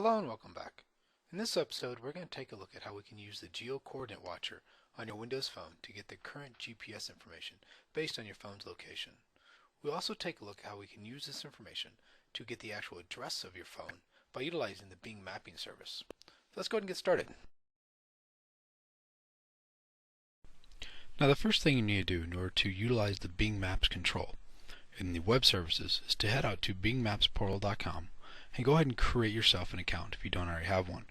Hello and welcome back. In this episode, we're going to take a look at how we can use the Geo Coordinate Watcher on your Windows Phone to get the current GPS information based on your phone's location. We'll also take a look at how we can use this information to get the actual address of your phone by utilizing the Bing Mapping service. So let's go ahead and get started. Now the first thing you need to do in order to utilize the Bing Maps control in the web services is to head out to bingmapsportal.com and go ahead and create yourself an account if you don't already have one.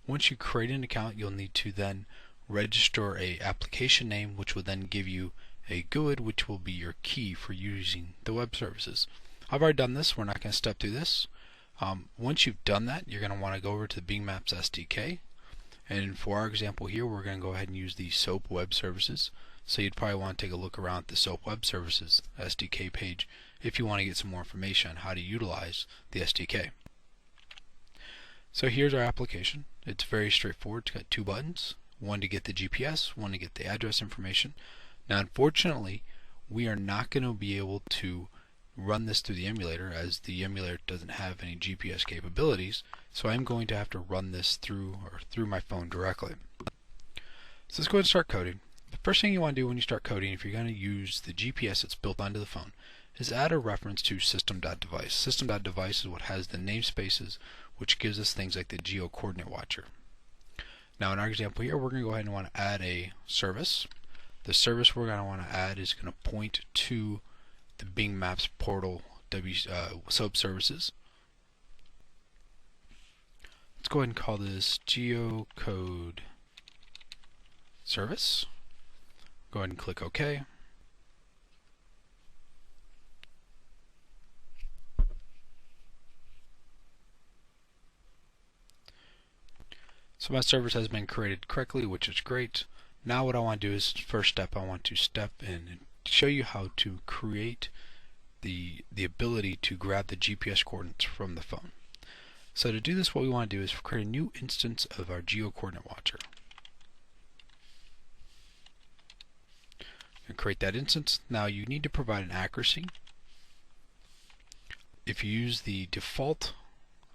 Once you create an account, you'll need to then register a application name, which will then give you a GUID, which will be your key for using the web services. I've already done this. We're not going to step through this. Once you've done that, you're going to want to go over to the Bing Maps Sdk, and for our example here, we're going to go ahead and use the SOAP web services. So you'd probably want to take a look around at the SOAP web services SDK page if you want to get some more information on how to utilize the SDK. So here's our application. It's very straightforward. It's got two buttons, one to get the GPS, one to get the address information. Now unfortunately, we are not going to be able to run this through the emulator, as the emulator doesn't have any GPS capabilities, so I'm going to have to run this through my phone directly. So let's go ahead and start coding. The first thing you want to do when you start coding, if you're going to use the GPS that's built onto the phone, is add a reference to system.device. System.device is what has the namespaces, which gives us things like the Geo Coordinate Watcher. Now in our example here, we're going to go ahead and want to add a service. The service we're going to want to add is going to point to the Bing Maps portal SOAP services. Let's go ahead and call this geocode service. Go ahead and click OK. So my service has been created correctly, which is great. Now what I want to do is, first step, I want to step in and show you how to create the ability to grab the GPS coordinates from the phone. So to do this, what we want to do is create a new instance of our Geo Coordinate Watcher. And create that instance. Now you need to provide an accuracy. If you use the default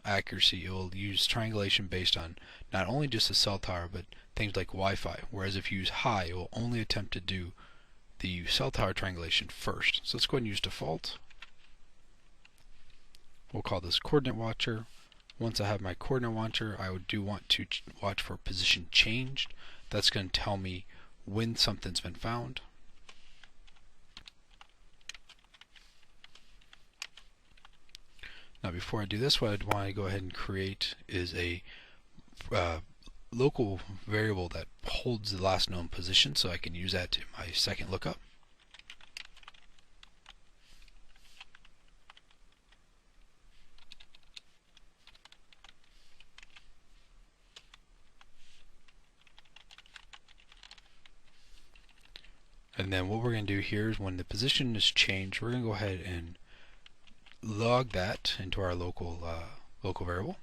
accuracy, it will use triangulation based on not only just the cell tower, but things like Wi-Fi. Whereas if you use high, it will only attempt to do the cell tower triangulation first. So let's go ahead and use default. We'll call this Coordinate Watcher. Once I have my Coordinate Watcher, I do want to watch for position changed. That's going to tell me when something's been found. Now before I do this, what I'd want to go ahead and create is a local variable that holds the last known position, so I can use that in my second lookup. And then what we're going to do here is when the position is changed, we're going to go ahead and log that into our local variable.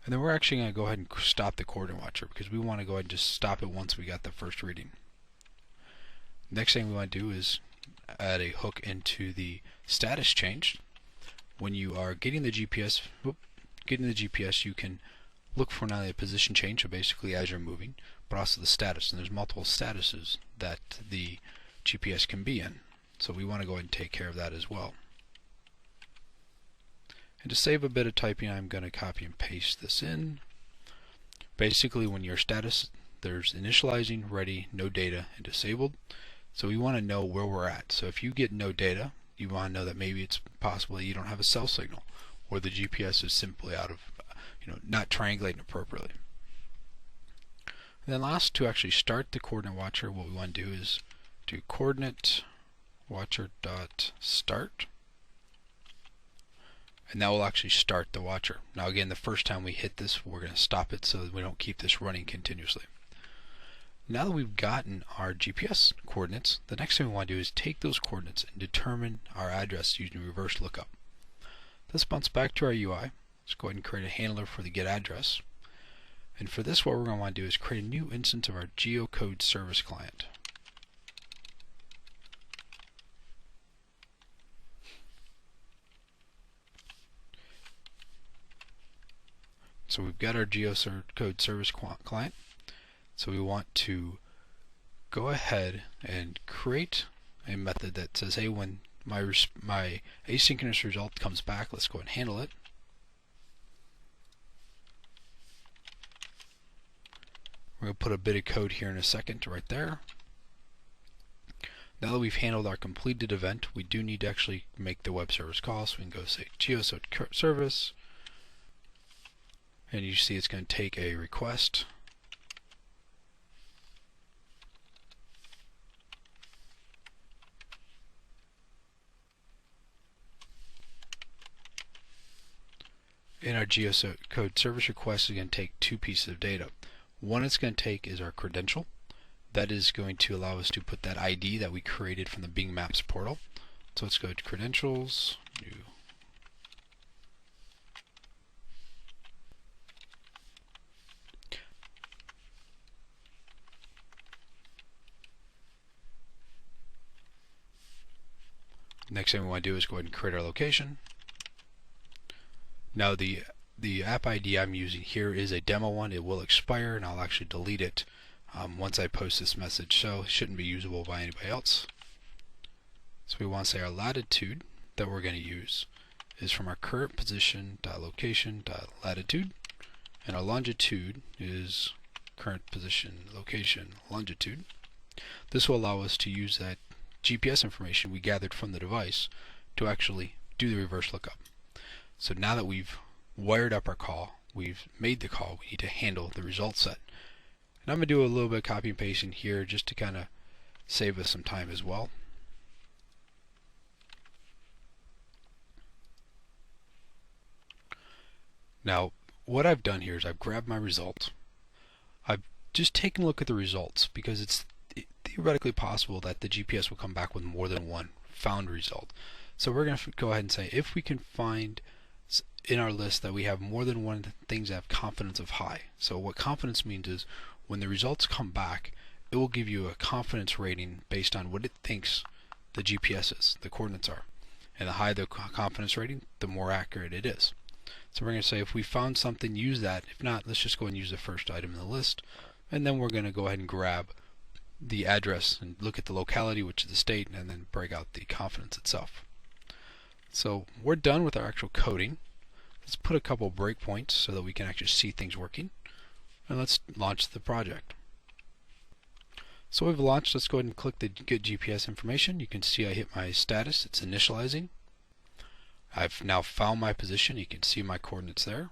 And then we're actually going to go ahead and stop the Coordinate Watcher, because we want to go ahead and just stop it once we got the first reading. Next thing we want to do is add a hook into the status change. When you are getting the GPS, you can look for not only a position change, so basically as you're moving, but also the status. And there's multiple statuses that the GPS can be in. So we want to go ahead and take care of that as well. And to save a bit of typing, I'm going to copy and paste this in. Basically, when your status, there's initializing, ready, no data, and disabled. So we want to know where we're at. So if you get no data, you want to know that maybe it's possible that you don't have a cell signal, or the GPS is simply out of, not triangulating appropriately. And then last, to actually start the Coordinate Watcher, what we want to do is do coordinate watcher.start, and that will actually start the watcher. Now again, the first time we hit this, we're going to stop it so that we don't keep this running continuously. Now that we've gotten our GPS coordinates, the next thing we want to do is take those coordinates and determine our address using reverse lookup. This bounce back to our UI. Let's go ahead and create a handler for the get address. And for this, what we're going to want to do is create a new instance of our geocode service client. So we've got our geocode service client. So we want to go ahead and create a method that says, hey, when my asynchronous result comes back, let's go ahead and handle it. We're going to put a bit of code here in a second right there. Now that we've handled our completed event, we do need to actually make the web service call. So we can go say geocode service, and you see it's going to take a request. In our geocode service request is going to take two pieces of data. One it's going to take is our credential. That is going to allow us to put that ID that we created from the Bing Maps portal. So let's go to credentials, new. Next thing we want to do is go ahead and create our location. Now the app ID I'm using here is a demo one. It will expire, and I'll actually delete it once I post this message, so it shouldn't be usable by anybody else. So we want to say our latitude that we're going to use is from our current position .location .latitude, and our longitude is current position location longitude. This will allow us to use that GPS information we gathered from the device to actually do the reverse lookup. So now that we've wired up our call, we've made the call, we need to handle the result set. And I'm going to do a little bit of copy and pasting here just to kind of save us some time as well. Now, what I've done here is I've grabbed my result. I've just taken a look at the results because it's theoretically possible that the GPS will come back with more than one found result. So we're going to go ahead and say if we can find in our list that we have more than one things that have confidence of high. So what confidence means is when the results come back, it will give you a confidence rating based on what it thinks the GPS is, the coordinates are. And the higher the confidence rating, the more accurate it is. So we're going to say if we found something, use that. If not, let's just go and use the first item in the list. And then we're going to go ahead and grab the address and look at the locality, which is the state, and then break out the confidence itself. So we're done with our actual coding. Let's put a couple breakpoints so that we can actually see things working. And let's launch the project. So we've launched. Let's go ahead and click the Get GPS Information. You can see I hit my status. It's initializing. I've now found my position. You can see my coordinates there.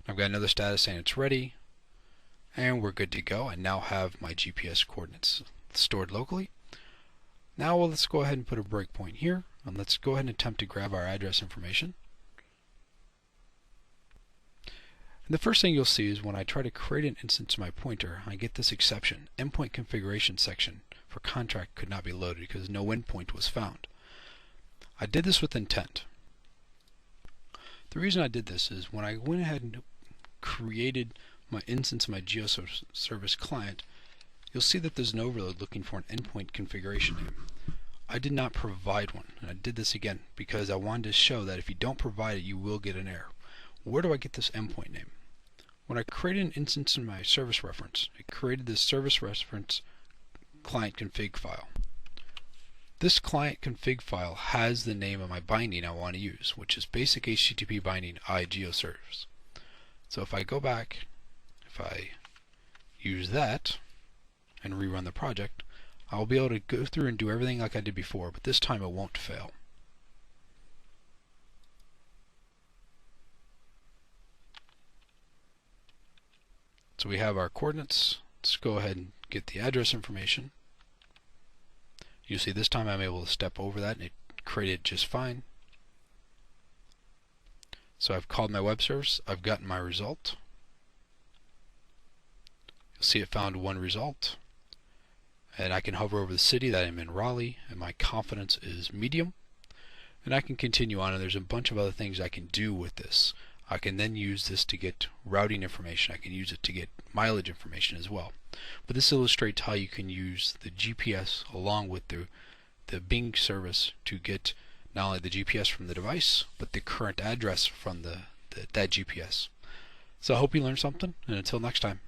I've got another status saying it's ready. And we're good to go. I now have my GPS coordinates stored locally. Now let's go ahead and put a breakpoint here. And let's go ahead and attempt to grab our address information. And the first thing you'll see is when I try to create an instance of my pointer, I get this exception. Endpoint configuration section for contract could not be loaded because no endpoint was found. I did this with intent. The reason I did this is when I went ahead and created my instance of my GeoService client, you'll see that there's an overload looking for an endpoint configuration name. I did not provide one, and I did this again because I wanted to show that if you don't provide it, you will get an error. Where do I get this endpoint name? When I created an instance in my service reference, I created this service reference client config file. This client config file has the name of my binding I want to use, which is basic HTTP binding iGeoservice. So if I go back, if I use that and rerun the project, I'll be able to go through and do everything like I did before, but this time it won't fail. So we have our coordinates. Let's go ahead and get the address information. You see this time I'm able to step over that and it created just fine. So I've called my web service. I've gotten my result. You'll see it found one result. And I can hover over the city that I'm in, Raleigh, and my confidence is medium. And I can continue on, and there's a bunch of other things I can do with this. I can then use this to get routing information. I can use it to get mileage information as well. But this illustrates how you can use the GPS along with the Bing service to get not only the GPS from the device, but the current address from that GPS. So I hope you learned something, and until next time.